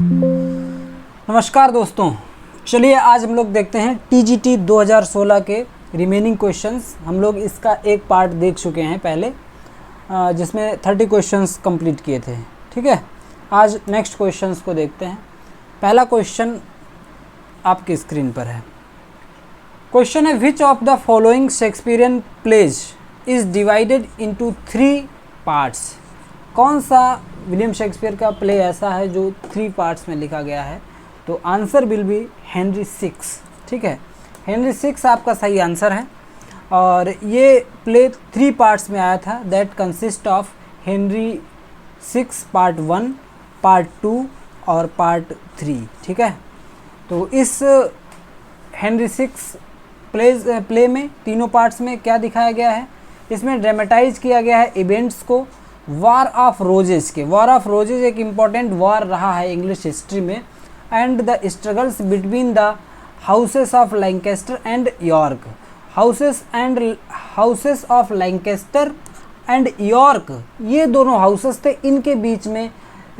नमस्कार दोस्तों, चलिए आज हम लोग देखते हैं टीजीटी 2016 के रिमेनिंग क्वेश्चंस। हम लोग इसका एक पार्ट देख चुके हैं पहले, जिसमें 30 क्वेश्चंस कंप्लीट किए थे। ठीक है, आज नेक्स्ट क्वेश्चंस को देखते हैं। पहला क्वेश्चन आपकी स्क्रीन पर है। क्वेश्चन है, which of the following Shakespearean plays is divided into 3 parts. कौन सा विलियम शेक्सपियर का प्ले ऐसा है जो 3 पार्ट्स में लिखा गया है? तो आंसर विल बी हेनरी 6। ठीक है, हेनरी 6 आपका सही आंसर है। और ये प्ले 3 पार्ट्स में आया था, that consist of Henry 6 part 1, part 2 और पार्ट 3। ठीक है, तो इस हेनरी 6 प्ले में तीनों पार्ट्स में क्या दिखाया गया है? इसमें ड्रामेटाइज किया गया है इवेंट्स को वॉर ऑफ रोजेस के। वॉर ऑफ रोजेस एक इम्पॉर्टेंट वॉर रहा है इंग्लिश हिस्ट्री में, and the struggles between the houses of Lancaster and York. Houses of Lancaster and York, ये दोनों हाउसेस थे, इनके बीच में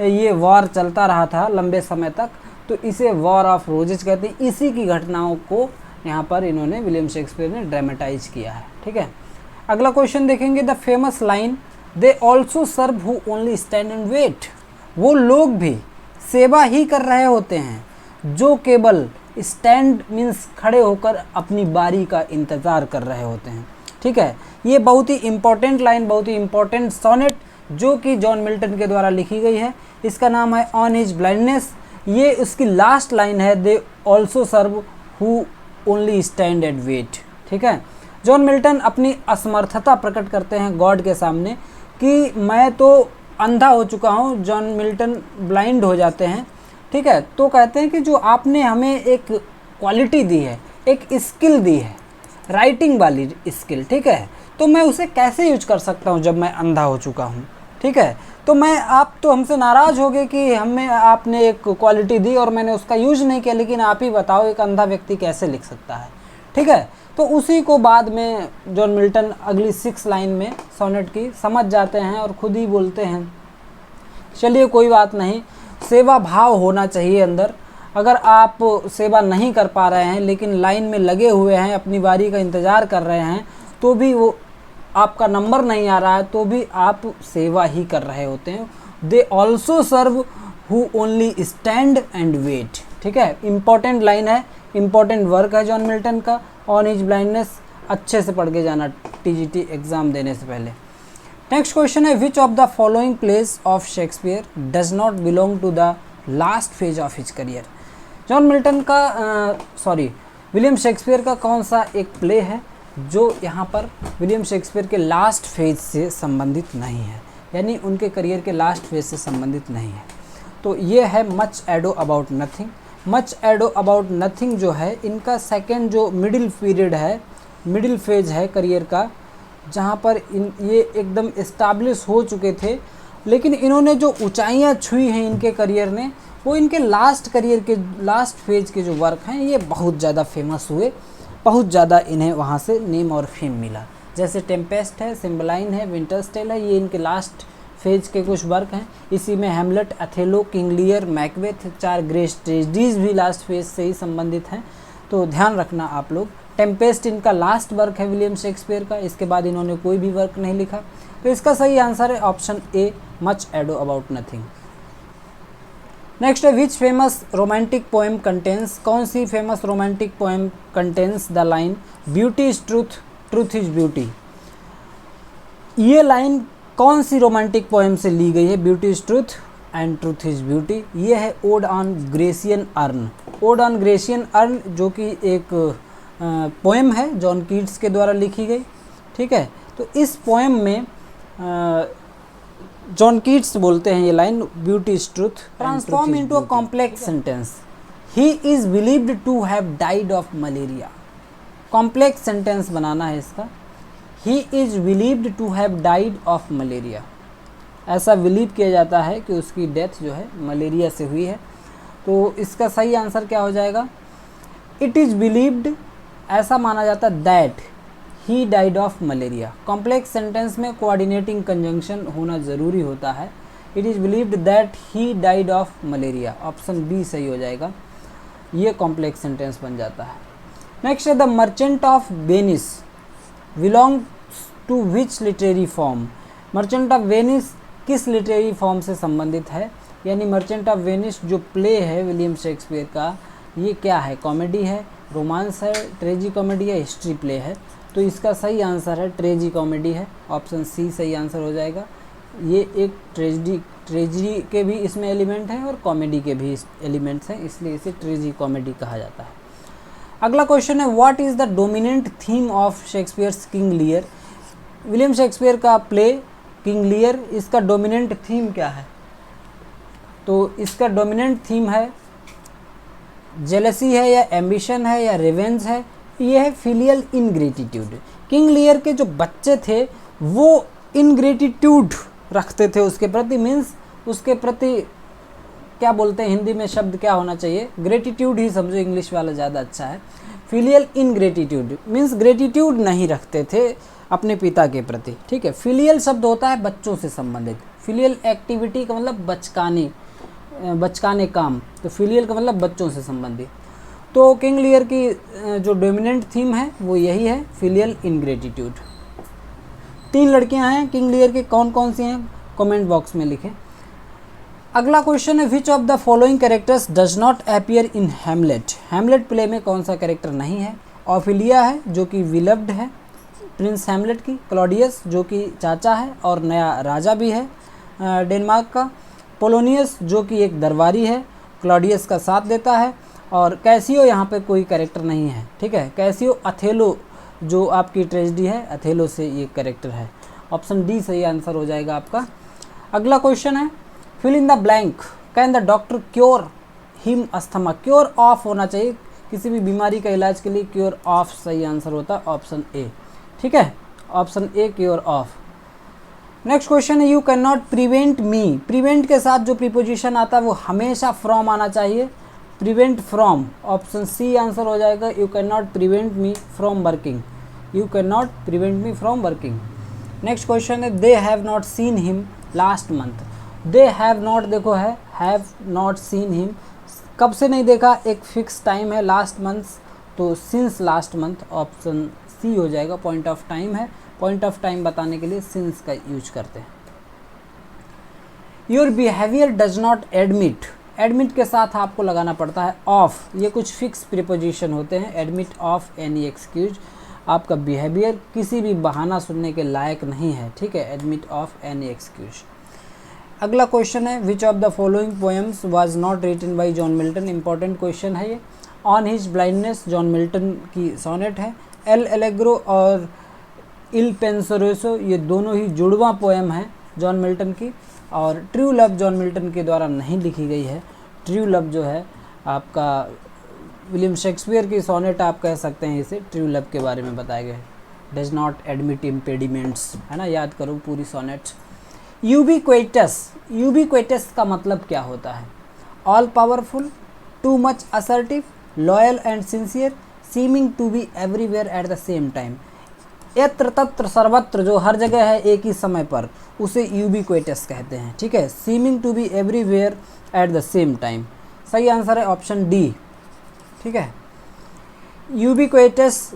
ये वॉर चलता रहा था लंबे समय तक, तो इसे वॉर ऑफ रोजेस कहते हैं। इसी की घटनाओं को यहाँ पर इन्होंने विलियम शेक्सपियर ने ड्रामेटाइज किया है। ठीक है, अगला क्वेश्चन देखेंगे। The famous line, they also serve who only stand and wait. वो लोग भी सेवा ही कर रहे होते हैं जो केवल स्टैंड मीन्स खड़े होकर अपनी बारी का इंतज़ार कर रहे होते हैं। ठीक है, ये बहुत ही इम्पॉर्टेंट लाइन, बहुत ही इम्पॉर्टेंट सोनेट जो कि जॉन मिल्टन के द्वारा लिखी गई है। इसका नाम है ऑन हिज ब्लाइंडनेस। ये उसकी लास्ट लाइन है, they also serve who only stand and wait. ठीक है, जॉन मिल्टन अपनी असमर्थता प्रकट करते हैं गॉड के सामने कि मैं तो अंधा हो चुका हूँ। जॉन मिल्टन ब्लाइंड हो जाते हैं। ठीक है, तो कहते हैं कि जो आपने हमें एक क्वालिटी दी है, एक स्किल दी है, राइटिंग वाली स्किल, ठीक है, तो मैं उसे कैसे यूज कर सकता हूँ जब मैं अंधा हो चुका हूँ। ठीक है, तो आप तो हमसे नाराज़ हो गए कि हमें आपने एक क्वालिटी दी और मैंने उसका यूज नहीं किया, लेकिन आप ही बताओ एक अंधा व्यक्ति कैसे लिख सकता है। ठीक है, तो उसी को बाद में जॉन मिल्टन अगली 6 लाइन में सोनेट की समझ जाते हैं और खुद ही बोलते हैं, चलिए कोई बात नहीं, सेवा भाव होना चाहिए अंदर। अगर आप सेवा नहीं कर पा रहे हैं लेकिन लाइन में लगे हुए हैं, अपनी बारी का इंतज़ार कर रहे हैं, तो भी वो आपका नंबर नहीं आ रहा है, तो भी आप सेवा ही कर रहे होते हैं। They also serve who only stand and wait. ठीक है, इम्पॉर्टेंट लाइन है, इम्पॉर्टेंट वर्क है जॉन मिल्टन का, ऑन हिज ब्लाइंडनेस। अच्छे से पढ़ के जाना टीजीटी एग्ज़ाम देने से पहले। नेक्स्ट क्वेश्चन है, which of the following plays of Shakespeare does not belong to the last phase of his career. John Milton का विलियम शेक्सपियर का कौन सा एक प्ले है जो यहाँ पर विलियम शेक्सपियर के लास्ट फेज से संबंधित नहीं है, यानी उनके करियर के लास्ट फेज से संबंधित नहीं है? तो ये है much ado about nothing. Much ado about nothing जो है, इनका सेकेंड जो मिडिल पीरियड है, मिडिल फेज है करियर का, जहाँ पर ये एकदम इस्टाब्लिश हो चुके थे, लेकिन इन्होंने जो ऊंचाइयाँ छुई हैं इनके करियर ने, वो इनके लास्ट करियर के लास्ट फेज के जो वर्क हैं ये बहुत ज़्यादा फेमस हुए, बहुत ज़्यादा इन्हें वहाँ से नेम और फेम मिला। जैसे टेम्पेस्ट है, सिम्बलाइन है, विंटर्स टेल है, ये इनके लास्ट फेज के कुछ वर्क हैं। इसी में Hamlet, Othello, King Lear, Macbeth, 4 great tragedies भी लास्ट फेज से ही संबंधित हैं, तो ध्यान रखना आप लोग। टेम्पेस्ट इनका लास्ट वर्क है विलियम शेक्सपियर का, इसके बाद इन्होंने कोई भी वर्क नहीं लिखा, तो इसका सही आंसर है option A, much ado about nothing. Next है, which famous romantic poem contains. कौन सी famous romantic poem contains the line beauty is truth, truth is beauty. ये लाइन कौन सी रोमांटिक पोएम से ली गई है? Beauty is truth and truth is beauty. ये है ode on Grecian urn. Ode on Grecian urn जो कि एक पोएम है जॉन कीट्स के द्वारा लिखी गई। ठीक है, तो इस पोएम में जॉन कीट्स बोलते हैं ये line, beauty is truth transform into a complex sentence, he is believed to have died of malaria. Complex sentence बनाना है इसका, he is believed to have died of malaria. ऐसा बिलीव किया जाता है कि उसकी डेथ जो है मलेरिया से हुई है, तो इसका सही आंसर क्या हो जाएगा? इट इज़ बिलीव्ड, ऐसा माना जाता है that he died of malaria. Complex sentence में कोऑर्डिनेटिंग कंजंक्शन होना ज़रूरी होता है, it is believed that he died of malaria. Option B सही हो जाएगा, ये कॉम्प्लेक्स सेंटेंस बन जाता है। नेक्स्ट है the Merchant of Venice belongs to which literary form. Merchant of Venice किस लिटरेरी फॉर्म से संबंधित है, यानी मर्चेंट ऑफ वेनिस जो प्ले है विलियम शेक्सपियर का, ये क्या है, कॉमेडी है, रोमांस है, ट्रेजी कॉमेडी है, हिस्ट्री प्ले है। तो इसका सही आंसर है ट्रेजी कॉमेडी है, ऑप्शन सी सही आंसर हो जाएगा। ये एक ट्रेजी के भी इसमें एलिमेंट हैं और कॉमेडी के भी एलिमेंट्स हैं, इसलिए इसे ट्रेजी कॉमेडी कहा जाता है। अगला क्वेश्चन है what is the dominant theme of Shakespeare's King Lear. William Shakespeare का प्ले किंग लियर, इसका डोमिनेंट थीम क्या है, तो इसका डोमिनेंट थीम है जेलसी है या एम्बिशन है या रिवेंज है, ये है फिलियल इनग्रेटिट्यूड। किंग लियर के जो बच्चे थे वो इनग्रेटिट्यूड रखते थे उसके प्रति, मीन्स उसके प्रति क्या बोलते हैं हिंदी में शब्द क्या होना चाहिए, ग्रेटिट्यूड ही समझो, इंग्लिश वाला ज़्यादा अच्छा है। फिलियल इनग्रेटिट्यूड मीन्स ग्रेटिट्यूड नहीं रखते थे अपने पिता के प्रति, ठीक है। फिलियल शब्द होता है बच्चों से संबंधित, फिलियल एक्टिविटी का मतलब बचकाने काम, तो फिलियल का मतलब बच्चों से संबंधित। तो किंग लियर की जो डोमिनेंट थीम है वो यही है, फिलियल इनग्रेटिट्यूड। 3 लड़कियां हैं किंग लियर के, कौन कौन सी हैं कमेंट बॉक्स में लिखें। अगला क्वेश्चन है which of the following characters does not appear in Hamlet. Hamlet play में कौन सा कैरेक्टर नहीं है, ऑफिलिया है जो कि विलव्ड है प्रिंस हैमलेट की, क्लॉडियस जो कि चाचा है और नया राजा भी है डेनमार्क का, पोलोनियस जो कि एक दरबारी है, क्लॉडियस का साथ देता है, और कैसियो यहाँ पे कोई कैरेक्टर नहीं है, ठीक है। कैसियो अथेलो जो आपकी ट्रेजेडी है, अथेलो से ये कैरेक्टर है, ऑप्शन डी सही आंसर हो जाएगा आपका। अगला क्वेश्चन है fill in the blank, can the doctor cure him asthma. Cure of होना चाहिए, किसी भी बीमारी का इलाज के लिए क्योर ऑफ सही आंसर होता है, ऑप्शन ए, ठीक है, option A cure of. Next question है you can not prevent me. Prevent के साथ जो प्रीपोजिशन आता है वो हमेशा फ्रॉम आना चाहिए, prevent from, option C answer हो जाएगा। You can not prevent me from working, you can not prevent me from working. Next question है they have not seen him last month. They have not देखो है, have not seen him, कब से नहीं देखा, एक फिक्स टाइम है last month, तो since last month, option C हो जाएगा। पॉइंट ऑफ टाइम है, पॉइंट ऑफ टाइम बताने के लिए सिंस का यूज करते हैं। Your behaviour does not admit, admit के साथ आपको लगाना पड़ता है ऑफ, ये कुछ फिक्स प्रीपोजिशन होते हैं, एडमिट ऑफ एनी एक्सक्यूज। आपका बिहेवियर किसी भी बहाना सुनने के लायक नहीं है, ठीक है, एडमिट ऑफ एनी एक्सक्यूज। अगला क्वेश्चन है which of the following poems was not written by John Milton. Important question है ये। On his blindness John Milton की सोनेट है, एल एलेग्रो और इल पेंसरोसो ये दोनों ही जुड़वा पोएम हैं जॉन मिल्टन की, और ट्रू लव जॉन मिल्टन के द्वारा नहीं लिखी गई है। ट्रू लव जो है आपका विलियम शेक्सपियर की सोनेट आप कह सकते हैं, इसे ट्रू लव के बारे में बताया गया है। डज नॉट एडमिट इम्पेडिमेंट्स, है ना, याद करो पूरी सोनेट। यूबिक्वेटस, यूबिक्वेटस का मतलब क्या होता है, all powerful, too much assertive, loyal and sincere, seeming to be everywhere at the same time. यत्र तत्र सर्वत्र जो हर जगह है एक ही समय पर, उसे यूबिक्वेटस कहते हैं, ठीक है। Seeming to be everywhere at the same time, सही आंसर है ऑप्शन डी, ठीक है। यूबिक्वेटस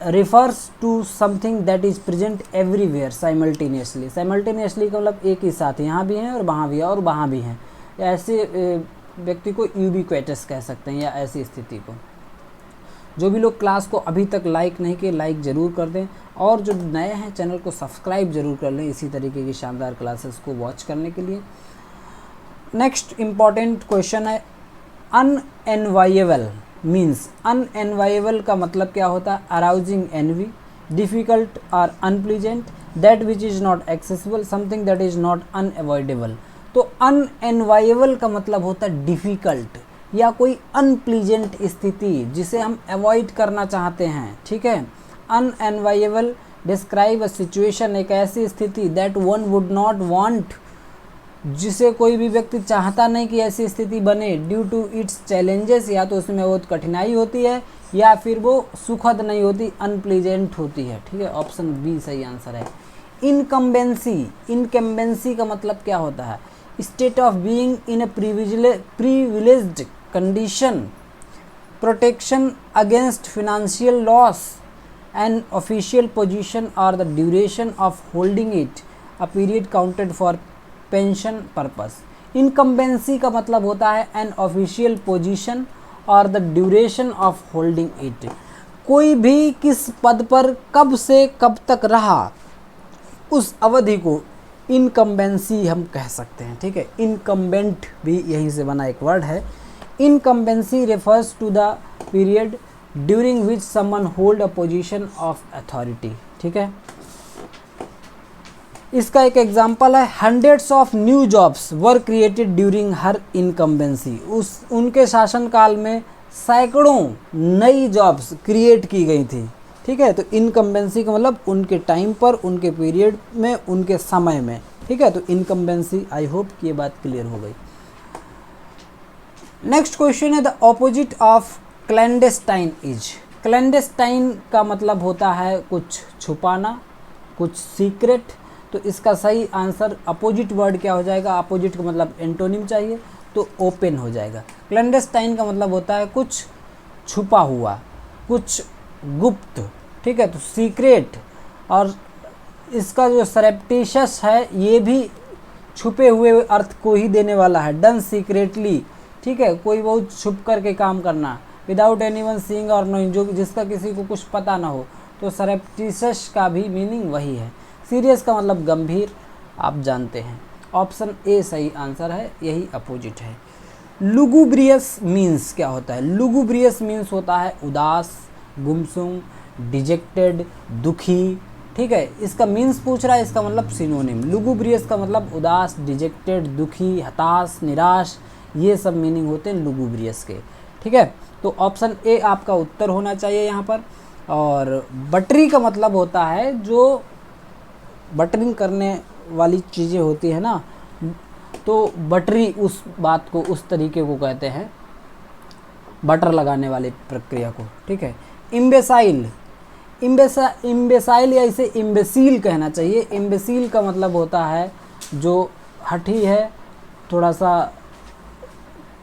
refers to something that is present everywhere simultaneously। simultaneously का मतलब एक ही साथ, यहाँ भी हैं और वहाँ भी है और वहाँ भी हैं, ऐसे व्यक्ति को यूबिक्वेटस कह सकते हैं, या ऐसी स्थिति को। जो भी लोग क्लास को अभी तक लाइक नहीं किए, लाइक ज़रूर कर दें, और जो नए हैं चैनल को सब्सक्राइब ज़रूर कर लें इसी तरीके की शानदार क्लासेस को वॉच करने के लिए। नेक्स्ट इम्पॉर्टेंट क्वेश्चन है अनएनवाइएबल मीन्स, अनएनवाइएबल का मतलब क्या होता है, अराउजिंग एनवी, डिफ़िकल्ट और unpleasant, that which is not accessible, something that is not unavoidable. तो अनएनवाइएबल का मतलब होता है डिफ़िकल्ट या कोई अनप्लीजेंट स्थिति जिसे हम अवॉइड करना चाहते हैं, ठीक है। अनएनवाइएबल डिस्क्राइब अ सिचुएशन, एक ऐसी स्थिति that one would not want, जिसे कोई भी व्यक्ति चाहता नहीं कि ऐसी स्थिति बने, ड्यू टू इट्स चैलेंजेस, या तो उसमें बहुत कठिनाई होती है या फिर वो सुखद नहीं होती, अनप्लीजेंट होती है, ठीक है, ऑप्शन बी सही आंसर है। इनकम्बेंसी, इनकम्बेंसी का मतलब क्या होता है, state of being in a privileged condition, protection against financial loss, an official position or the duration of holding it, a period counted for pension purpose. Incumbency का मतलब होता है एन ऑफिशियल पोजीशन और the duration of holding it, कोई भी किस पद पर कब से कब तक रहा उस अवधि को इनकम्बेंसी हम कह सकते हैं। ठीक है, इनकम्बेंट भी यहीं से बना एक वर्ड है। Incumbency refers to the period during which someone hold a position of authority. ठीक है, इसका एक एग्जाम्पल है, hundreds of new jobs were created during her incumbency. उनके शासनकाल में सैकड़ों नई जॉब्स क्रिएट की गई थी। ठीक है, तो इनकम्बेंसी का मतलब उनके टाइम पर, उनके पीरियड में, उनके समय में। ठीक है, तो इनकम्बेंसी, आई होप कि ये बात क्लियर हो गई। नेक्स्ट क्वेश्चन है the opposite of clandestine is. Clandestine का मतलब होता है कुछ छुपाना, कुछ सीक्रेट। तो इसका सही आंसर अपोजिट वर्ड क्या हो जाएगा? अपोजिट का मतलब एंटोनिम चाहिए, तो ओपन हो जाएगा। क्लैंडेस्टाइन का मतलब होता है कुछ छुपा हुआ, कुछ गुप्त। ठीक है, तो सीक्रेट, और इसका जो सरप्टिशियस है ये भी छुपे हुए अर्थ को ही देने वाला है। डन सीक्रेटली, ठीक है, कोई बहुत छुप करके काम करना, विदाउट एनीवन सीइंग और नोइंग, जो जिसका किसी को कुछ पता ना हो, तो सरप्टिशियस का भी मीनिंग वही है। सीरियस का मतलब गंभीर, आप जानते हैं। ऑप्शन ए सही आंसर है, यही अपोजिट है। लुगुब्रियस मीन्स क्या होता है? लुगुब्रियस मीन्स होता है उदास, गुमसुम, डिजेक्टेड, दुखी। ठीक है, इसका मीन्स पूछ रहा है, इसका मतलब सिनोनिम। लुगुब्रियस का मतलब उदास, डिजेक्टेड, दुखी, हताश, निराश, ये सब मीनिंग होते हैं लुगुब्रियस के। ठीक है, तो ऑप्शन ए आपका उत्तर होना चाहिए यहाँ पर। और बटरी का मतलब होता है जो बटरिंग करने वाली चीज़ें होती है ना, तो बटरी उस बात को, उस तरीके को कहते हैं, बटर लगाने वाली प्रक्रिया को। ठीक है, इम्बेसाइल, इम्बेसाइल या इसे इम्बेसील कहना चाहिए। इम्बेसील का मतलब होता है जो हठी है, थोड़ा सा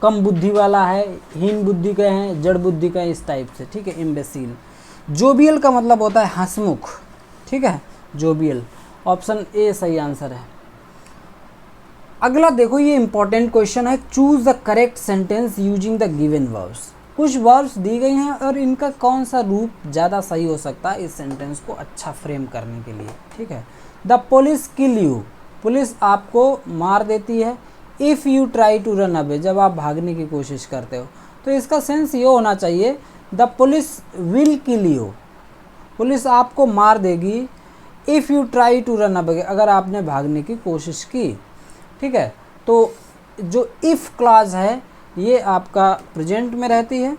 कम बुद्धि वाला है, हीन बुद्धि का है, जड़ बुद्धि का है, इस टाइप से। ठीक है, इम्बेसील। जोबियल का मतलब होता है हंसमुख। ठीक है, जोबियल। ऑप्शन ए सही आंसर है। अगला देखो, ये इंपॉर्टेंट क्वेश्चन है, choose the correct sentence using the given verbs. कुछ वर्ब्स दी गई हैं और इनका कौन सा रूप ज़्यादा सही हो सकता है इस सेंटेंस को अच्छा फ्रेम करने के लिए। ठीक है, the police kill you, police आपको मार देती है। If you try to run away, जब आप भागने की कोशिश करते हो, तो इसका सेंस ये होना चाहिए, the police will kill you, police आपको मार देगी। If you try to run away, अगर आपने भागने की कोशिश की। ठीक है, तो जो इफ़ क्लॉज है ये आपका प्रेजेंट में रहती है,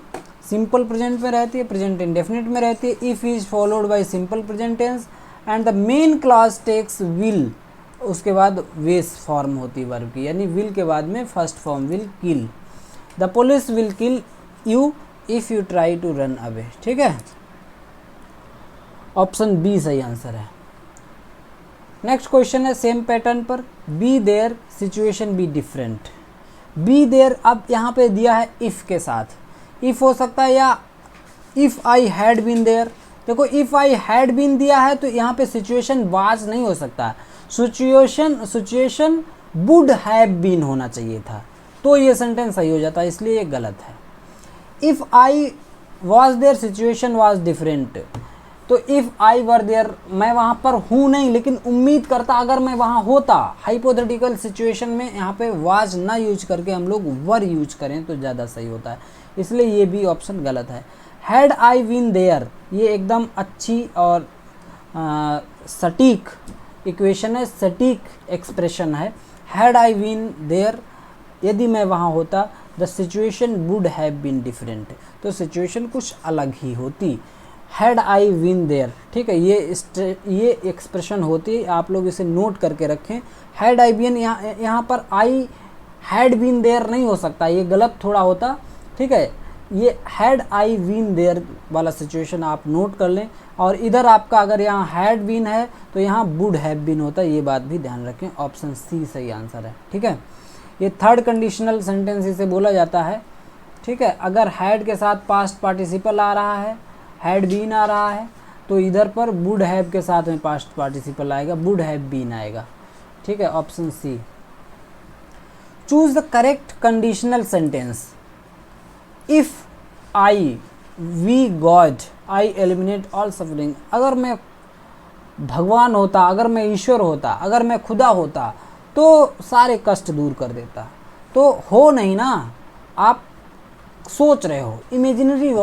सिंपल प्रेजेंट में रहती है, प्रेजेंट इंडेफिनिट में रहती है। If is followed by simple present tense and the main clause takes will, उसके बाद वेस फॉर्म होती है वर्ब की, यानी विल के बाद में first form will kill. The police will kill you if you try to run away. ठीक है, ऑप्शन बी सही आंसर है। नेक्स्ट क्वेश्चन है सेम पैटर्न पर, be there situation be different. Be there अब यहाँ पे दिया है इफ़ के साथ, इफ़ हो सकता है या if I had been there. देखो, इफ़ आई हैड बीन दिया है तो यहाँ पे सिचुएशन वाज नहीं हो सकता, सिचुएशन वुड हैव बीन होना चाहिए था, तो ये सेंटेंस सही हो जाता है, इसलिए ये गलत है। If I was there situation was different, तो इफ़ आई वर देयर, मैं वहाँ पर हूँ नहीं लेकिन उम्मीद करता अगर मैं वहाँ होता। हाइपोथेटिकल सिचुएशन में यहाँ पे वाज ना यूज करके हम लोग वर यूज करें तो ज़्यादा सही होता है, इसलिए ये भी ऑप्शन गलत है। हैड आई बीन देयर, ये एकदम अच्छी और सटीक इक्वेशन है, सटीक एक्सप्रेशन है। हैड आई बीन देयर, यदि मैं वहाँ होता, the situation would have been different, तो सिचुएशन कुछ अलग ही होती। हैड आई बीन देयर, ठीक है, ये एक्सप्रेशन होती है, आप लोग इसे नोट करके रखें। हैड आई बीन, यहाँ पर आई हैड बीन देयर नहीं हो सकता, ये गलत थोड़ा होता। ठीक है, ये हैड आई बीन देयर वाला सिचुएशन आप नोट कर लें, और इधर आपका अगर यहाँ हैड बीन है तो यहाँ वुड हैव बीन होता है, ये बात भी ध्यान रखें। ऑप्शन सी सही आंसर है। ठीक है, ये थर्ड कंडीशनल सेंटेंस इसे बोला जाता है। ठीक है, अगर हैड के साथ पास्ट पार्टिसिपल आ रहा है, हैड बीन आ रहा है, तो इधर पर वुड हैव के साथ में पास्ट पार्टिसिपल आएगा, वुड हैव बीन आएगा। ठीक है, option C. Choose the correct conditional sentence. If I we God I eliminate all suffering. अगर मैं भगवान होता, अगर मैं ईश्वर होता, अगर मैं खुदा होता तो सारे कष्ट दूर कर देता। तो हो नहीं ना, आप सोच रहे हो, इमेजिनरी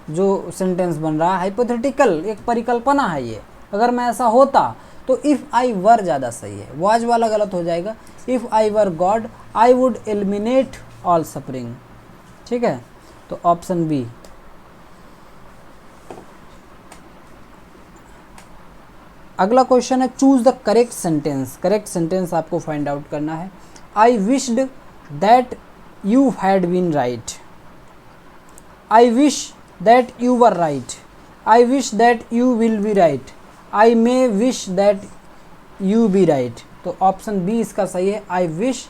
जो सेंटेंस बन रहा है, हाइपोथेटिकल, एक परिकल्पना है ये। अगर मैं ऐसा होता तो इफ़ आई वर ज़्यादा सही है, वाज वाला गलत हो जाएगा। If I were God I would eliminate all suffering. ठीक है, तो ऑप्शन बी। अगला क्वेश्चन है choose the correct sentence. Correct sentence आपको फाइंड आउट करना है। I wished that you had been right. I wish that you were right. I wish that you will be right. I may wish that you be right. तो option B इसका सही है। I wish,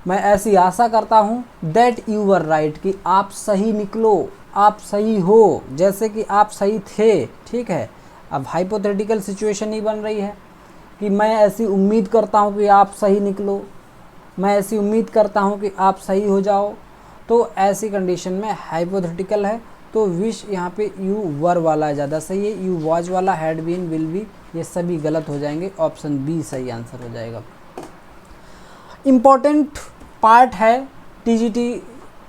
मैं ऐसी आशा करता हूँ, that you were right, कि आप सही निकलो, आप सही हो, जैसे कि आप सही थे। ठीक है, अब हाइपोथेटिकल सिचुएशन ही बन रही है कि मैं ऐसी उम्मीद करता हूँ कि आप सही निकलो, मैं ऐसी उम्मीद करता हूँ कि आप सही हो जाओ। तो ऐसी कंडीशन में हाइपोथेटिकल है, तो विश यहाँ पे यू वर वाला ज़्यादा सही है। यू वॉज वाला, हैड बीन, विल बी, ये सभी गलत हो जाएंगे। ऑप्शन बी सही आंसर हो जाएगा। इम्पॉर्टेंट पार्ट है टीजीटी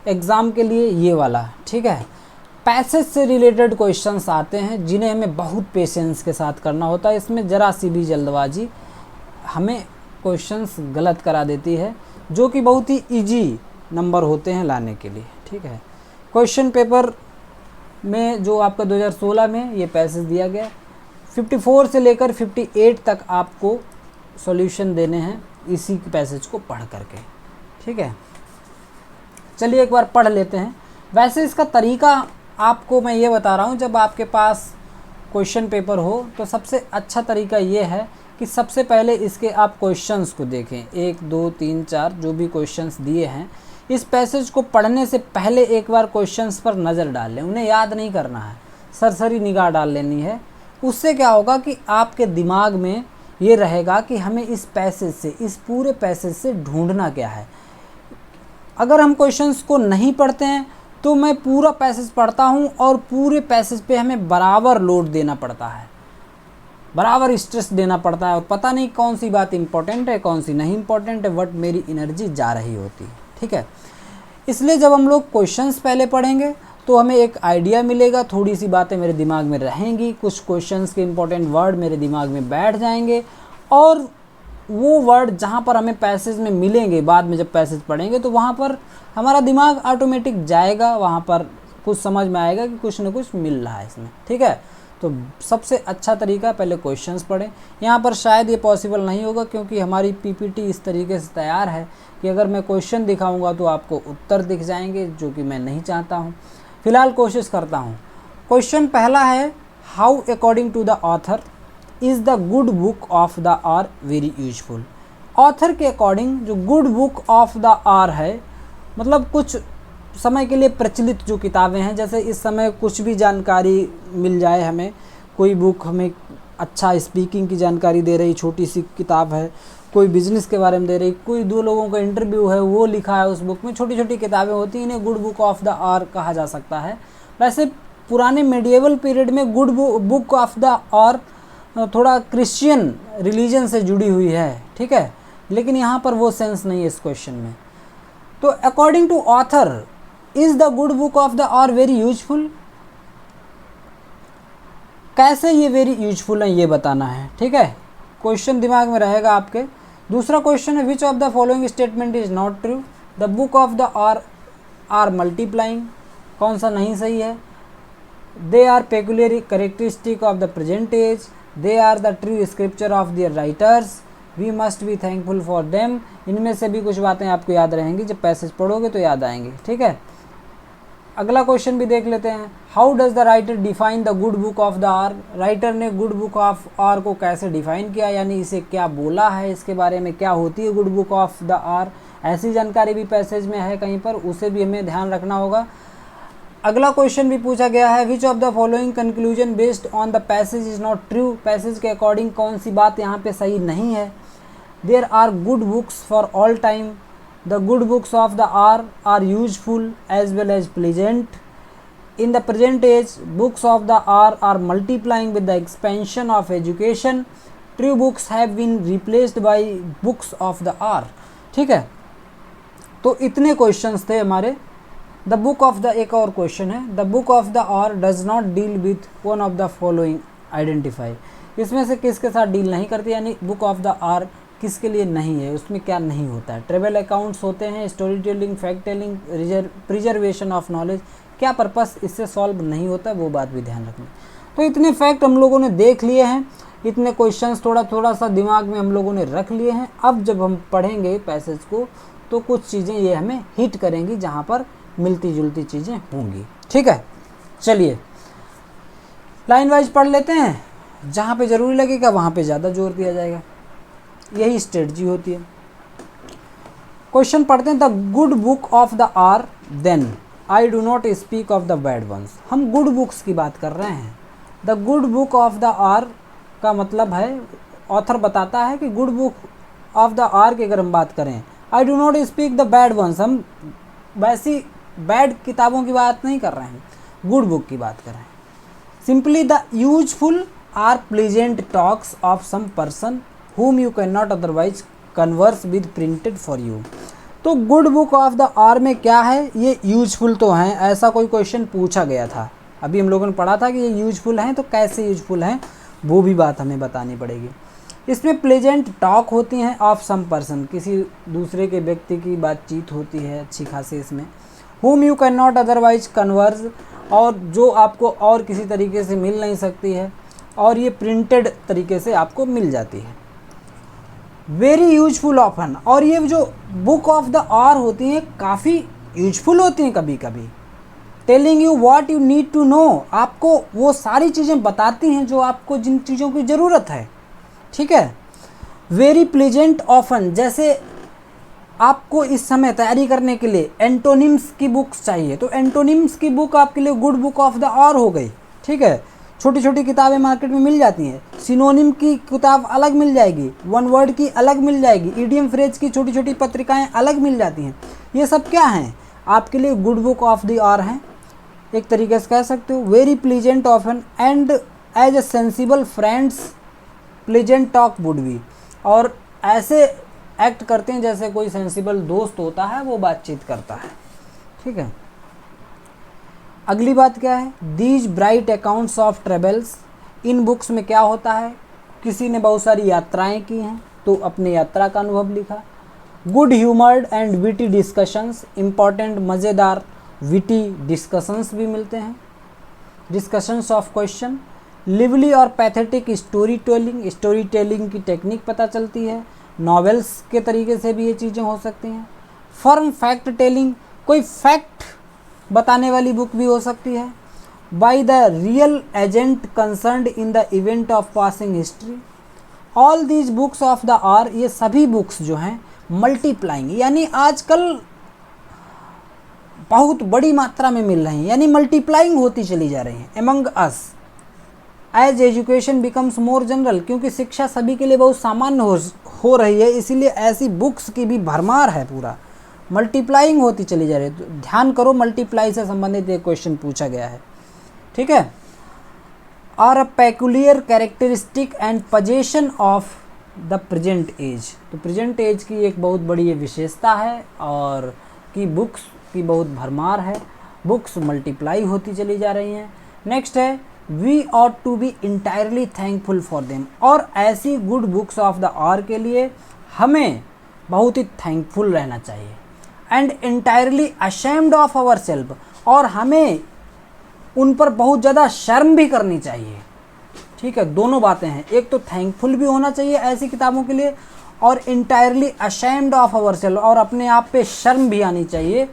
एग्ज़ाम के लिए ये वाला। ठीक है, पैसेज से रिलेटेड क्वेश्चंस आते हैं जिन्हें हमें बहुत पेशेंस के साथ करना होता है। इसमें ज़रा सी भी जल्दबाजी हमें क्वेश्चंस गलत करा देती है, जो कि बहुत ही इजी नंबर होते हैं लाने के लिए। ठीक है, क्वेश्चन पेपर में जो आपका 2016 में ये पैसेज दिया गया, 54 से लेकर 58 तक आपको सॉल्यूशन देने हैं इसी पैसेज को पढ़ करके। ठीक है, चलिए एक बार पढ़ लेते हैं। वैसे इसका तरीका आपको मैं ये बता रहा हूँ, जब आपके पास क्वेश्चन पेपर हो तो सबसे अच्छा तरीका ये है कि सबसे पहले इसके आप क्वेश्चंस को देखें। 1 2 3 4 जो भी क्वेश्चंस दिए हैं, इस पैसेज को पढ़ने से पहले एक बार क्वेश्चंस पर नज़र डाल लें। उन्हें याद नहीं करना है, सरसरी निगाह डाल लेनी है। उससे क्या होगा कि आपके दिमाग में ये रहेगा कि हमें इस पैसेज से, इस पूरे पैसेज से ढूंढना क्या है। अगर हम क्वेश्चंस को नहीं पढ़ते हैं तो मैं पूरा पैसेज पढ़ता हूँ और पूरे पैसेज पे हमें बराबर लोड देना पड़ता है, बराबर स्ट्रेस देना पड़ता है, और पता नहीं कौन सी बात इंपॉर्टेंट है, कौन सी नहीं इंपॉर्टेंट है, बट मेरी एनर्जी जा रही होती है। ठीक है, इसलिए जब हम लोग क्वेश्चंस पहले पढ़ेंगे तो हमें एक आइडिया मिलेगा, थोड़ी सी बातें मेरे दिमाग में रहेंगी, कुछ क्वेश्चंस के इंपॉर्टेंट वर्ड मेरे दिमाग में बैठ जाएंगे, और वो वर्ड जहाँ पर हमें पैसेज में मिलेंगे, बाद में जब पैसेज पढ़ेंगे तो वहाँ पर हमारा दिमाग ऑटोमेटिक जाएगा, वहाँ पर कुछ समझ में आएगा कि कुछ न कुछ मिल रहा है इसमें। ठीक है, तो सबसे अच्छा तरीका पहले क्वेश्चंस पढ़ें। यहाँ पर शायद ये पॉसिबल नहीं होगा क्योंकि हमारी पीपीटी इस तरीके से तैयार है कि अगर मैं क्वेश्चन दिखाऊंगा तो आपको उत्तर दिख जाएंगे, जो कि मैं नहीं चाहता हूँ। फिलहाल कोशिश करता हूँ। क्वेश्चन पहला है, how according to the author is the good book of the hour very useful. Author के अकॉर्डिंग जो good book of the hour है, मतलब कुछ समय के लिए प्रचलित जो किताबें हैं, जैसे इस समय कुछ भी जानकारी मिल जाए हमें, कोई बुक हमें अच्छा स्पीकिंग की जानकारी दे रही, छोटी सी किताब है, कोई बिजनेस के बारे में दे रही, कोई 2 लोगों का इंटरव्यू है वो लिखा है उस बुक में, छोटी छोटी किताबें होती हैं, इन्हें good book of the hour कहा जा सकता है। वैसे पुराने मेडिएवल पीरियड में good book of the hour थोड़ा क्रिश्चियन रिलीजन से जुड़ी हुई है। ठीक है, लेकिन यहाँ पर वो सेंस नहीं है इस क्वेश्चन में। तो according to author is the good book of the hour very useful. कैसे ये वेरी यूजफुल है ये बताना है। ठीक है, क्वेश्चन दिमाग में रहेगा आपके। दूसरा क्वेश्चन है, which of the following statement is not true. The book of the hour multiplying, कौन सा नहीं सही है। They are peculiar characteristic of the present age. They are the true scripture of their writers. We must be thankful for them. इनमें से भी कुछ बातें आपको याद रहेंगी, जब पैसेज पढ़ोगे तो याद आएंगी। ठीक है, अगला क्वेश्चन भी देख लेते हैं। How does the writer define the good book of the hour. Writer ने गुड बुक ऑफ आर को कैसे डिफाइन किया, यानी इसे क्या बोला है, इसके बारे में क्या होती है good book of the hour. ऐसी जानकारी भी पैसेज में है कहीं पर, उसे भी हमें ध्यान रखना होगा। अगला क्वेश्चन भी पूछा गया है, which of the following conclusion based on the passage is not true. Passage के अकॉर्डिंग कौन सी बात यहाँ पे सही नहीं है। There are good books for all time. The good books of the are useful as well as pleasant. In the present age, books of the are multiplying with the expansion of education. True books have been replaced by books of the are. ठीक है, तो इतने questions थे हमारे। The book of the, एक और question है, the book of the hour does not deal with one of the following identify. इसमें से किसके साथ डील नहीं करती, यानी बुक ऑफ द आर किसके लिए नहीं है, उसमें क्या नहीं होता है। ट्रेवल अकाउंट्स होते हैं, story telling, fact telling, preservation of knowledge, क्या पर्पस इससे सॉल्व नहीं होता है, वो बात भी ध्यान रखनी। तो इतने फैक्ट हम लोगों ने देख लिए हैं, इतने क्वेश्चंस थोड़ा थोड़ा सा दिमाग में हम लोगों ने रख लिए हैं। अब जब हम पढ़ेंगे पैसेज को तो कुछ चीज़ें ये हमें हिट करेंगी जहाँ पर मिलती जुलती चीज़ें होंगी। ठीक है, चलिए लाइन वाइज पढ़ लेते हैं, जहाँ पे ज़रूरी लगेगा वहाँ पे ज़्यादा जोर दिया जाएगा, यही स्ट्रेटजी होती है। क्वेश्चन पढ़ते हैं, the good book of the hour then I do not speak of the bad ones. हम गुड बुक्स की बात कर रहे हैं। The good book of the hour का मतलब है, ऑथर बताता है कि good book of the hour की अगर हम बात करें, I do not speak the bad ones, हम वैसी बैड किताबों की बात नहीं कर रहे हैं, गुड बुक की बात कर रहे हैं। Simply the useful or pleasant talks of some person whom you cannot otherwise converse with printed for you। तो good book of the hour में क्या है, ये यूजफुल तो हैं, ऐसा कोई क्वेश्चन पूछा गया था, अभी हम लोगों ने पढ़ा था कि ये यूजफुल हैं, तो कैसे यूजफुल हैं वो भी बात हमें बतानी पड़ेगी। इसमें प्लेजेंट टॉक होती हैं ऑफ सम पर्सन, किसी दूसरे के व्यक्ति की बातचीत होती है अच्छी खासी इसमें। whom you cannot otherwise converse, और जो आपको और किसी तरीके से मिल नहीं सकती है, और ये प्रिंटेड तरीके से आपको मिल जाती है। वेरी यूजफुल ऑफन, और ये जो बुक ऑफ द आर होती हैं काफ़ी यूजफुल होती हैं कभी कभी। Telling you what you need to know, आपको वो सारी चीज़ें बताती हैं जो आपको जिन चीज़ों की ज़रूरत है। ठीक है, वेरी प्लीजेंट ऑफन, जैसे आपको इस समय तैयारी करने के लिए एंटोनिम्स की बुक्स चाहिए, तो एंटोनिम्स की बुक आपके लिए good book of the hour हो गई। ठीक है, छोटी छोटी किताबें मार्केट में मिल जाती हैं, सिनोनिम की किताब अलग मिल जाएगी, वन वर्ड की अलग मिल जाएगी, इडियम फ्रेज की छोटी छोटी पत्रिकाएं अलग मिल जाती हैं। ये सब क्या हैं, आपके लिए good book of the hour हैं, एक तरीके से कह सकते हो। Very pleasant often and as a sensible friends pleasant talk would be, और ऐसे एक्ट करते हैं जैसे कोई सेंसिबल दोस्त होता है वो बातचीत करता है। ठीक है, अगली बात क्या है, these bright accounts of travels. In books में क्या होता है, किसी ने बहुत सारी यात्राएं की हैं तो अपने यात्रा का अनुभव लिखा। Good humoured and witty discussions, important मज़ेदार विटी डिस्कशंस भी मिलते हैं। डिस्कशंस ऑफ क्वेश्चन, लिवली और pathetic story telling, story telling की टेक्निक पता चलती है। नॉवेल्स के तरीके से भी ये चीज़ें हो सकती हैं। फर्म फैक्ट टेलिंग, कोई फैक्ट बताने वाली बुक भी हो सकती है। By the real agent concerned in the event of passing history. All these books of the hour, ये सभी बुक्स जो हैं मल्टीप्लाइंग, यानी आजकल बहुत बड़ी मात्रा में मिल रही हैं, यानी मल्टीप्लाइंग होती चली जा रही हैं among us as education becomes more general, क्योंकि शिक्षा सभी के लिए बहुत सामान्य हो रही है, इसीलिए ऐसी बुक्स की भी भरमार है, पूरा मल्टीप्लाइंग होती चली जा रही है। तो ध्यान करो, मल्टीप्लाई से संबंधित एक क्वेश्चन पूछा गया है। ठीक है, are a peculiar characteristic and position of the present age, तो प्रेजेंट एज की एक बहुत बड़ी विशेषता है और कि बुक्स की बहुत भरमार है, बुक्स मल्टीप्लाई होती चली जा रही हैं। नेक्स्ट है we ought to be entirely thankful for them, और ऐसी good books of the hour के लिए हमें बहुत ही थैंकफुल रहना चाहिए। And entirely ashamed of our self, और हमें उन पर बहुत ज़्यादा शर्म भी करनी चाहिए। ठीक है, दोनों बातें हैं, एक तो थैंकफुल भी होना चाहिए ऐसी किताबों के लिए, और entirely ashamed of our self, और अपने आप पे शर्म भी आनी चाहिए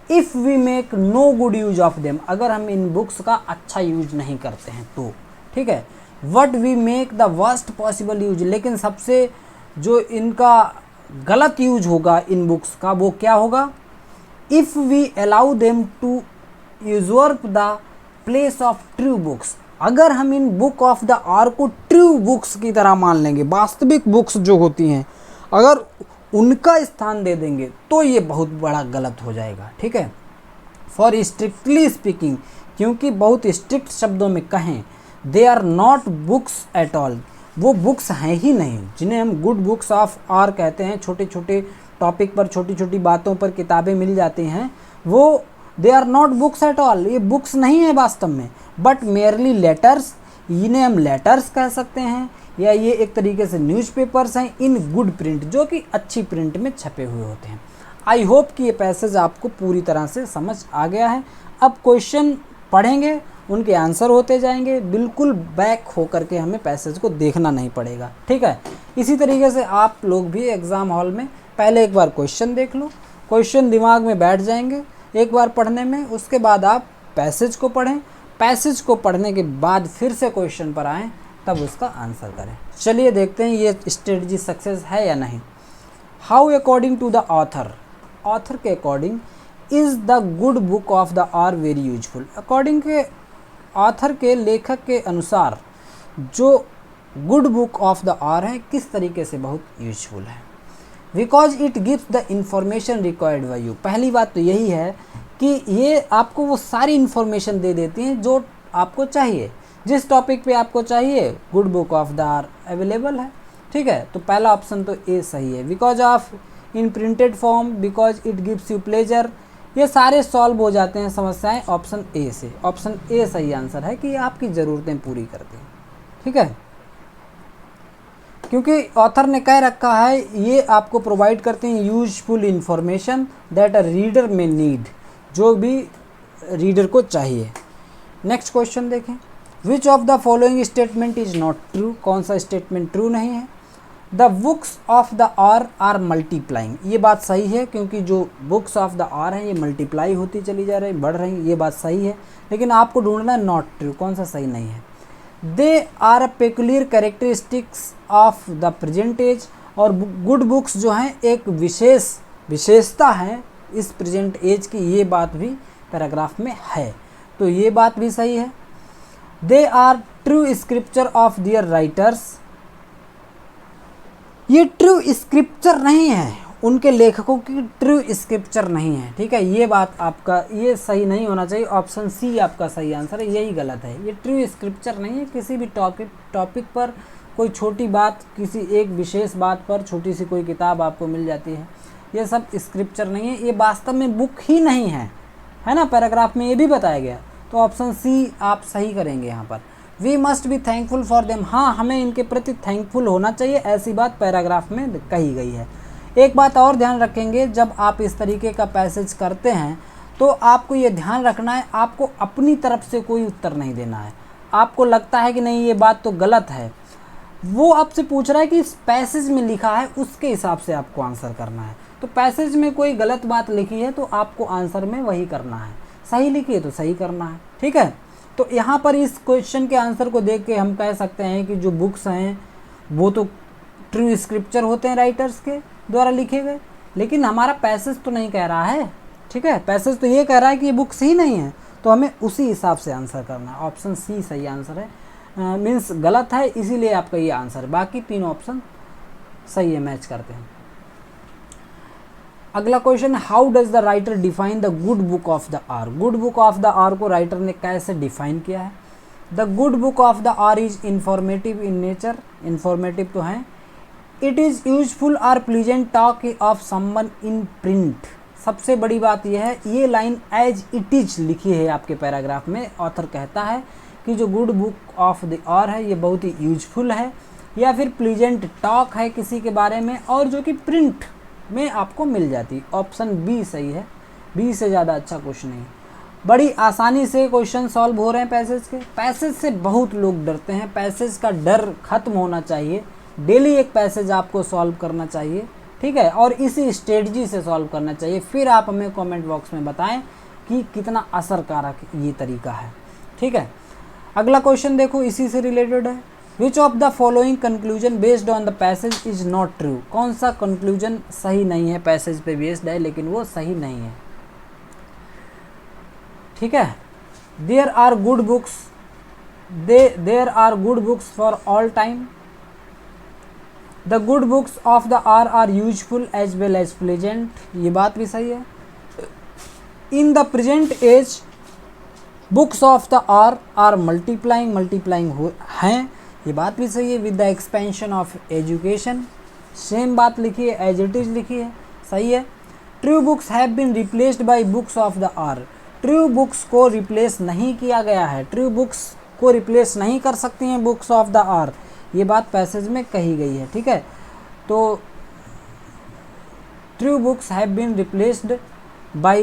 if we make no good use of them, अगर हम इन बुक्स का अच्छा यूज नहीं करते हैं तो, ठीक है। What we make the worst possible use, लेकिन सबसे जो इनका गलत यूज होगा इन बुक्स का वो क्या होगा, if we allow them to usurp the place of true books, अगर हम इन बुक ऑफ द आर को ट्रू बुक्स की तरह मान लेंगे, वास्तविक बुक्स जो होती हैं अगर उनका स्थान दे देंगे तो ये बहुत बड़ा गलत हो जाएगा, ठीक है। फॉर स्ट्रिक्टली स्पीकिंग, क्योंकि बहुत स्ट्रिक्ट शब्दों में कहें, they are not books at all, वो बुक्स हैं ही नहीं जिन्हें हम गुड बुक्स ऑफ आर कहते हैं। छोटे छोटे टॉपिक पर, छोटी छोटी बातों पर किताबें मिल जाती हैं, वो they are not books at all, ये बुक्स नहीं है वास्तव में, बट मेयरली लेटर्स, इन्हें हम लेटर्स कह सकते हैं, या ये एक तरीके से न्यूज़पेपर्स हैं इन गुड प्रिंट, जो कि अच्छी प्रिंट में छपे हुए होते हैं। आई होप कि ये पैसेज आपको पूरी तरह से समझ आ गया है। अब क्वेश्चन पढ़ेंगे, उनके आंसर होते जाएंगे, बिल्कुल बैक होकर के हमें पैसेज को देखना नहीं पड़ेगा, ठीक है। इसी तरीके से आप लोग भी एग्ज़ाम हॉल में पहले एक बार क्वेश्चन देख लो, क्वेश्चन दिमाग में बैठ जाएंगे एक बार पढ़ने में, उसके बाद आप पैसेज को पढ़ें, पैसेज को पढ़ने के बाद फिर से क्वेश्चन पर आएँ, तब उसका आंसर करें। चलिए देखते हैं ये स्ट्रेटजी सक्सेस है या नहीं। How according to the author, author के according is the good book of the hour very useful, according के ऑथर के, लेखक के अनुसार जो good book of the hour है किस तरीके से बहुत यूजफुल है। Because it gives the information required by you, पहली बात तो यही है कि ये आपको वो सारी इन्फॉर्मेशन दे देती हैं जो आपको चाहिए, जिस टॉपिक पे आपको चाहिए good book of the hour available है, ठीक है। तो पहला ऑप्शन तो ए सही है। Because of in printed form, because it gives you pleasure, ये सारे सॉल्व हो जाते हैं समस्याएं ऑप्शन ए से। ऑप्शन ए सही आंसर है कि ये आपकी ज़रूरतें पूरी करते हैं, ठीक है। क्योंकि ऑथर ने कह रखा है ये आपको प्रोवाइड करते हैं useful information that a reader may need, जो भी रीडर को चाहिए। नेक्स्ट क्वेश्चन देखें, which of the following statement is not true, कौन सा स्टेटमेंट ट्रू नहीं है। The books of the hour multiplying, ये बात सही है क्योंकि जो बुक्स ऑफ द आर हैं ये मल्टीप्लाई होती चली जा रही, बढ़ रही, ये बात सही है, लेकिन आपको ढूंढना है नॉट ट्रू, कौन सा सही नहीं है। They are a peculiar characteristics of the present age, और गुड बुक्स जो हैं एक विशेषता है इस प्रेजेंट एज की, ये बात भी पैराग्राफ में है, तो ये बात भी सही है। They are true scripture of their writers, ये ट्रू स्क्रिप्चर नहीं है, उनके लेखकों की ट्रू स्क्रिप्चर नहीं है, ठीक है। ये बात आपका ये सही नहीं होना चाहिए, ऑप्शन सी आपका सही आंसर है, यही गलत है। ये ट्रू स्क्रिप्चर नहीं है, किसी भी टॉपिक पर कोई छोटी बात, किसी एक विशेष बात पर छोटी सी कोई किताब आपको मिल जाती है, ये सब स्क्रिप्चर नहीं है, ये वास्तव में बुक ही नहीं है, है ना। पैराग्राफ में ये भी बताया गया, तो ऑप्शन सी आप सही करेंगे यहाँ पर। We must be thankful for them, हाँ हमें इनके प्रति थैंकफुल होना चाहिए, ऐसी बात पैराग्राफ में कही गई है। एक बात और ध्यान रखेंगे, जब आप इस तरीके का पैसेज करते हैं तो आपको ये ध्यान रखना है, आपको अपनी तरफ से कोई उत्तर नहीं देना है। आपको लगता है कि नहीं ये बात तो गलत है, वो आपसे पूछ रहा है कि इस पैसेज में लिखा है उसके हिसाब से आपको आंसर करना है। तो पैसेज में कोई गलत बात लिखी है तो आपको आंसर में वही करना है, सही लिखी है तो सही करना है, ठीक है। तो यहाँ पर इस क्वेश्चन के आंसर को देख के हम कह सकते हैं कि जो बुक्स हैं वो तो ट्रू स्क्रिप्चर होते हैं राइटर्स के द्वारा लिखे गए, लेकिन हमारा पैसेज तो नहीं कह रहा है, ठीक है। पैसेज तो ये कह रहा है कि ये बुक्स ही नहीं है, तो हमें उसी हिसाब से आंसर करना है। ऑप्शन सी सही आंसर है, मीन्स गलत है, इसीलिए आपका ये आंसर, बाकी तीन ऑप्शन सही है, मैच करते हैं। अगला question, how does the writer define the good book of the hour, good book of the hour को राइटर ने कैसे डिफाइन किया है। The good book of the hour is informative in nature, informative तो है। It is useful or pleasant talk of someone in print, सबसे बड़ी बात यह है, ये लाइन एज इट इज लिखी है आपके पैराग्राफ में। ऑथर कहता है कि जो good book of the hour है ये बहुत ही यूजफुल है, या फिर प्लीजेंट टॉक है किसी के बारे में, और जो कि प्रिंट में आपको मिल जाती। ऑप्शन बी सही है, बी से ज़्यादा अच्छा कुछ नहीं। बड़ी आसानी से क्वेश्चन सॉल्व हो रहे हैं पैसेज के। पैसेज से बहुत लोग डरते हैं, पैसेज का डर खत्म होना चाहिए। डेली एक पैसेज आपको सॉल्व करना चाहिए, ठीक है, और इसी स्ट्रेटजी से सॉल्व करना चाहिए। फिर आप हमें कमेंट बॉक्स में बताएं कि कितना असरकारक ये तरीका है। ठीक है, अगला क्वेश्चन देखो, इसी से रिलेटेड है। Which of the following conclusion based on the passage is not true? कौन सा कंक्लूजन सही नहीं है, पैसेज पे बेस्ड है लेकिन वो सही नहीं है। ठीक है, there are good books, there are good books for all time, the good books of the hour useful as well as pleasant, ये बात भी सही है। In the present age books of the hour multiplying हैं, ये बात भी सही है। With the expansion of education, same बात लिखी है, एज इट इज लिखी है, सही है। True books have been replaced by books of the hour, true books को रिप्लेस नहीं किया गया है, ट्रू बुक्स को रिप्लेस नहीं कर सकती हैं बुक्स ऑफ द आर, ये बात पैसेज में कही गई है। ठीक है, तो true books have been replaced by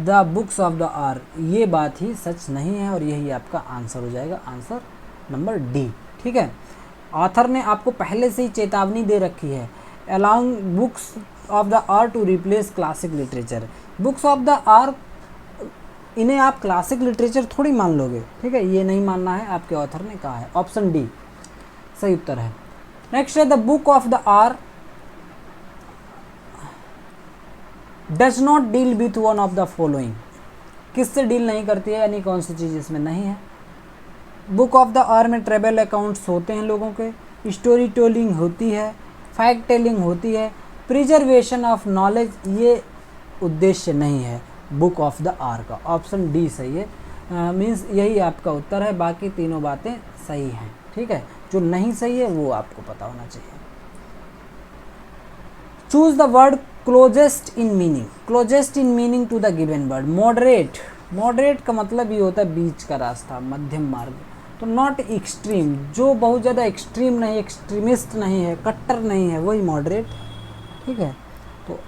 the books of the hour, ये बात ही सच नहीं है और यही आपका आंसर हो जाएगा, आंसर नंबर डी। ठीक है, ऑथर ने आपको पहले से ही चेतावनी दे रखी है, allowing books of the hour to replace classic literature. Books of the hour, इन्हें आप क्लासिक लिटरेचर थोड़ी मान लोगे। ठीक है, ये नहीं मानना है, आपके ऑथर ने कहा है, ऑप्शन डी सही उत्तर है। नेक्स्ट है, the book of the hour does not deal with one of the following, किससे डील नहीं करती है, यानी कौन सी चीज़ इसमें नहीं है। बुक ऑफ द आर में ट्रेवल अकाउंट्स होते हैं लोगों के, स्टोरी टेलिंग होती है, फैक्ट टेलिंग होती है, प्रिजर्वेशन ऑफ नॉलेज ये उद्देश्य नहीं है बुक ऑफ द आर का, ऑप्शन डी सही है। मीन्स यही आपका उत्तर है, बाकी तीनों बातें सही हैं। ठीक है, जो नहीं सही है वो आपको पता होना चाहिए। Choose the word closest in meaning, closest in meaning to the given word. Moderate, moderate का मतलब ये होता है बीच का रास्ता, मध्यम मार्ग। तो नॉट एक्सट्रीम, जो बहुत ज़्यादा एक्सट्रीम नहीं, एक्सट्रीमिस्ट नहीं है, कट्टर नहीं है, वही मॉडरेट। ठीक है, तो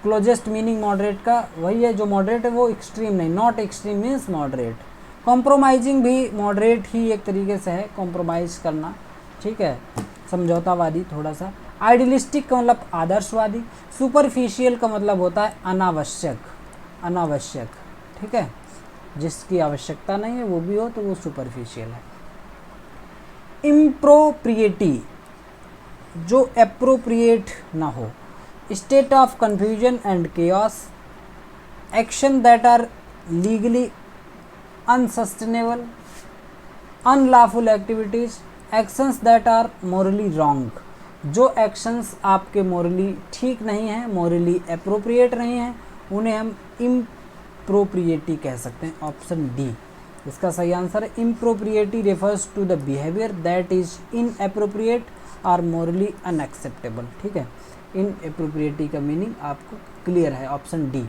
क्लोजेस्ट मीनिंग मॉडरेट का वही है, जो मॉडरेट है वो एक्सट्रीम नहीं, not extreme means moderate. Compromising भी मॉडरेट ही एक तरीके से है, कॉम्प्रोमाइज़ करना। ठीक है, समझौतावादी थोड़ा सा। आइडियलिस्टिक का मतलब आदर्शवादी। सुपरफिशियल का मतलब होता है अनावश्यक, अनावश्यक। ठीक है, जिसकी आवश्यकता नहीं है वो भी हो तो वो सुपरफिशियल है। इम्प्रोप्रिएटी, जो एप्रोप्रिएट ना हो। State of confusion and chaos, action that are legally unsustainable, unlawful activities, actions that are morally wrong, जो एक्शंस आपके मोरली ठीक नहीं हैं, मोरली एप्रोप्रिएट नहीं हैं, उन्हें हम इम्प्रोप्रिएटी कह सकते हैं, ऑप्शन डी इसका सही आंसर है। Impropriety refers to the behaviour that is inappropriate और मोरली अनएक्सेप्टेबल। ठीक है, इनएप्रोप्रिएटी का मीनिंग आपको क्लियर है, ऑप्शन डी।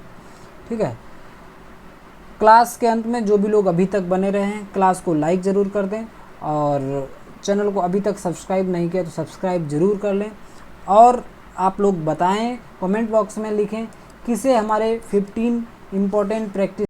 ठीक है, क्लास के अंत में जो भी लोग अभी तक बने रहे हैं, क्लास को लाइक ज़रूर कर दें और चैनल को अभी तक सब्सक्राइब नहीं किया तो सब्सक्राइब ज़रूर कर लें। और आप लोग बताएं, कमेंट बॉक्स में लिखें किसे हमारे 15 इम्पोर्टेंट प्रैक्टिस